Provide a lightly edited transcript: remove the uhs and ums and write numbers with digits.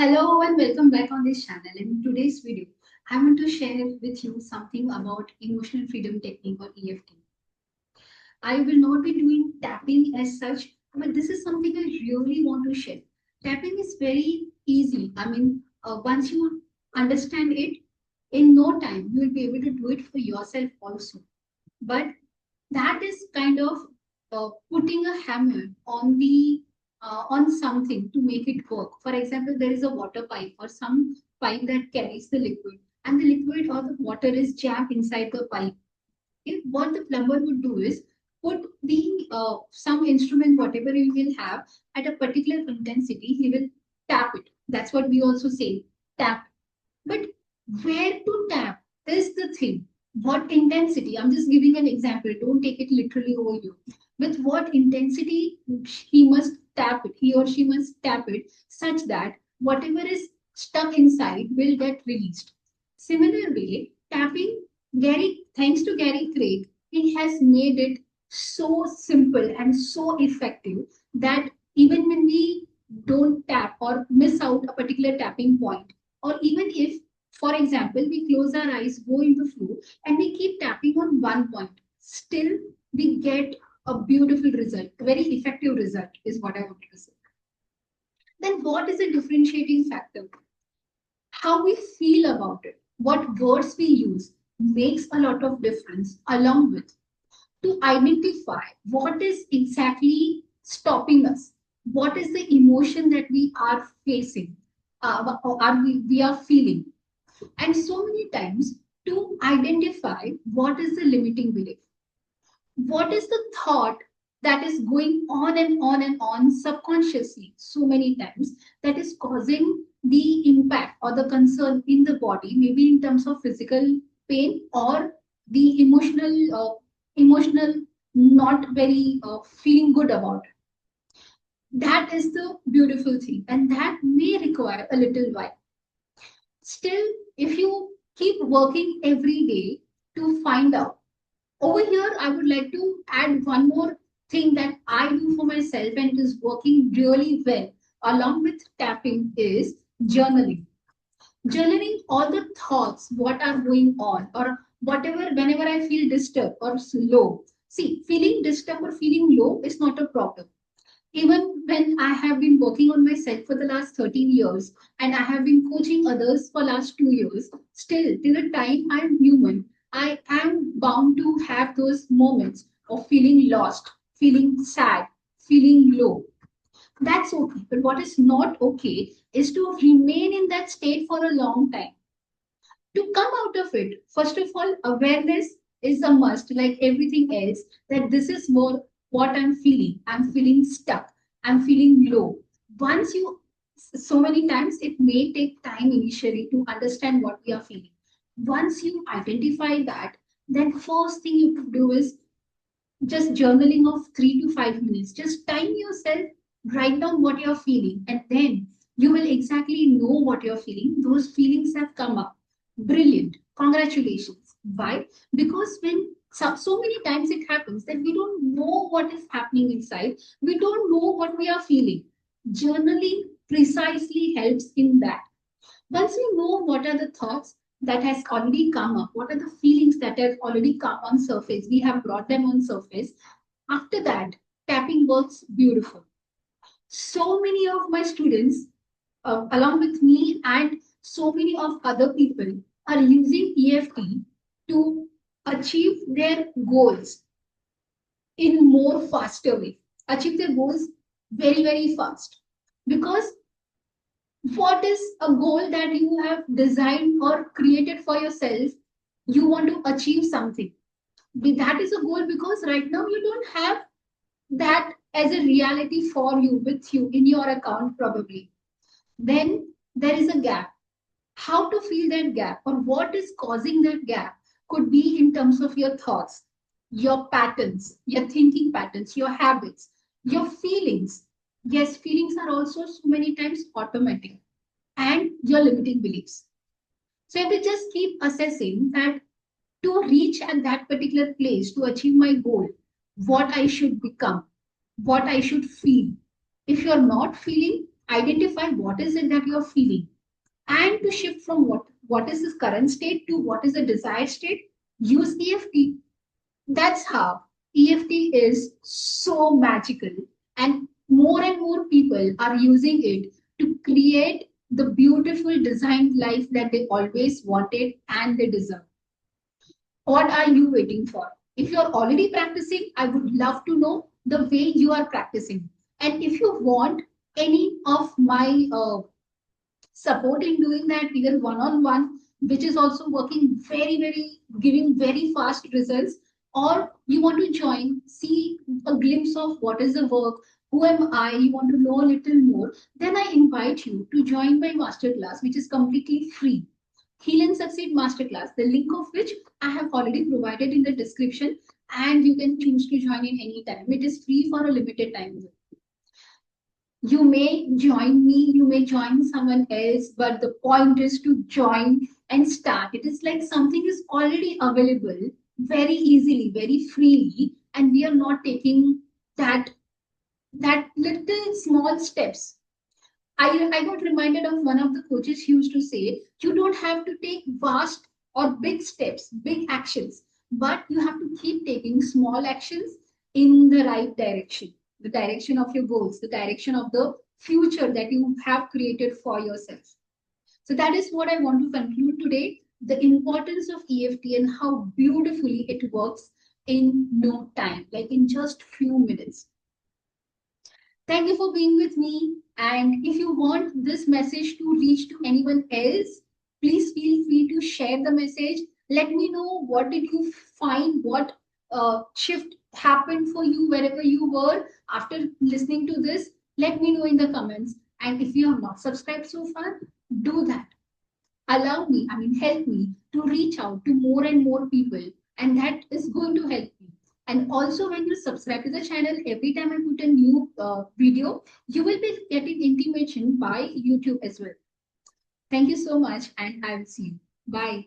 Hello and welcome back on this channel. In today's video, I want to share with you something about emotional freedom technique or EFT. I will not be doing tapping as such, but this is something I really want to share. Tapping is very easy. Once you understand it, in no time you will be able to do it for yourself also. But that is kind of putting a hammer on the on something to make it work. For example, there is a water pipe or some pipe that carries the liquid, and the liquid or the water is jammed inside the pipe. If what the plumber would do is put the some instrument, whatever he will have, at a particular intensity, he will tap it. That's what we also say, tap. But where to tap is the thing. What intensity? I'm just giving an example. Don't take it literally over you. With what intensity he must tap it, he or she must tap it such that whatever is stuck inside will get released. Similar way, tapping, thanks to Gary Craig, he has made it so simple and so effective that even when we don't tap or miss out a particular tapping point, or even if, for example, we close our eyes, go into flow, and we keep tapping on one point, still we get a beautiful result, a very effective result, is what I wanted to say. Then, what is the differentiating factor? How we feel about it, what words we use makes a lot of difference, along with to identify what is exactly stopping us, what is the emotion that we are facing, or we are feeling, and so many times to identify what is the limiting belief, what is the thought that is going on and on and on subconsciously so many times that is causing the impact or the concern in the body, maybe in terms of physical pain or the emotional not very feeling good about it. That is the beautiful thing, and that may require a little while. Still, if you keep working every day to find out, over here, I would like to add one more thing that I do for myself and it is working really well along with tapping is journaling. Journaling all the thoughts, what are going on, or whatever, whenever I feel disturbed or slow. See, feeling disturbed or feeling low is not a problem. Even when I have been working on myself for the last 13 years and I have been coaching others for last 2 years, still till the time I'm human, I am bound to have those moments of feeling lost, feeling sad, feeling low. That's okay. But what is not okay is to remain in that state for a long time. To come out of it, first of all, awareness is a must, like everything else, that this is more what I'm feeling. I'm feeling stuck. I'm feeling low. Once you, so many times, it may take time initially to understand what we are feeling. Once you identify that, then first thing you could do is just journaling of 3 to 5 minutes. Just time yourself, write down what you're feeling, and then you will exactly know what you're feeling. Those feelings have come up. Brilliant. Congratulations. Why? Because when so many times it happens that we don't know what is happening inside, we don't know what we are feeling. Journaling precisely helps in that. Once you know what are the thoughts that has already come up, what are the feelings that have already come on surface, we have brought them on surface. After that, tapping works beautiful. So many of my students, along with me and so many of other people, are using EFT to achieve their goals in more faster way, achieve their goals very, very fast. Because what is a goal that you have designed or created for yourself? You want to achieve something. That is a goal because right now you don't have that as a reality for you, with you in your account, probably. Then there is a gap. How to fill that gap or what is causing that gap could be in terms of your thoughts, your patterns, your thinking patterns, your habits, your feelings. Yes, feelings are also so many times automatic, and your limiting beliefs. So you have to just keep assessing that to reach at that particular place, to achieve my goal, what I should become, what I should feel. If you're not feeling, identify what is it that you're feeling, and to shift from what is this current state to what is the desired state, use EFT. That's how EFT is so magical, and more people are using it to create the beautiful designed life that they always wanted and they deserve. What are you waiting for? If you're already practicing, I would love to know the way you are practicing. And if you want any of my support in doing that, either one on one, which is also working giving very fast results, or you want to join, see a glimpse of what is the work, who am I, you want to know a little more, then I invite you to join my masterclass, which is completely free. Heal and Succeed Masterclass, the link of which I have already provided in the description, and you can choose to join in any time. It is free for a limited time. You may join me, you may join someone else, but the point is to join and start. It is like something is already available very easily, very freely, and we are not taking that little small steps. I got reminded of one of the coaches who used to say, you don't have to take vast or big steps, big actions, but you have to keep taking small actions in the right direction, the direction of your goals, the direction of the future that you have created for yourself. So that is what I want to conclude today, the importance of EFT and how beautifully it works in no time, like in just few minutes. Thank you for being with me. And if you want this message to reach to anyone else, please feel free to share the message. Let me know what did you find, what shift happened for you wherever you were after listening to this. Let me know in the comments. And if you have not subscribed so far, do that. Allow me, help me to reach out to more and more people. And that is going to help me. And also, when you subscribe to the channel, every time I put a new video, you will be getting intimation by YouTube as well. Thank you so much, and I will see you. Bye.